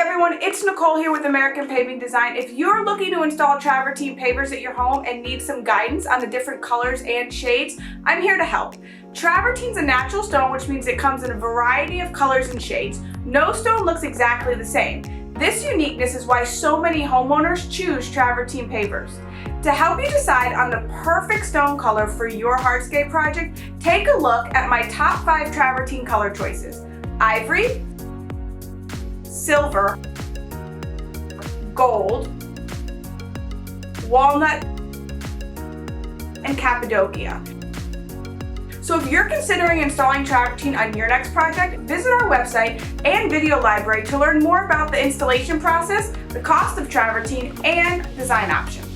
everyone, it's Nicole here with American Paving Design. If you're looking to install travertine pavers at your home and need some guidance on the different colors and shades, I'm here to help. Travertine's a natural stone, which means it comes in a variety of colors and shades. No stone looks exactly the same. This uniqueness is why so many homeowners choose travertine pavers. To help you decide on the perfect stone color for your hardscape project, take a look at my top 5 travertine color choices: ivory, silver, gold, walnut, and Cappadocia. So if you're considering installing travertine on your next project, visit our website and video library to learn more about the installation process, the cost of travertine, and design options.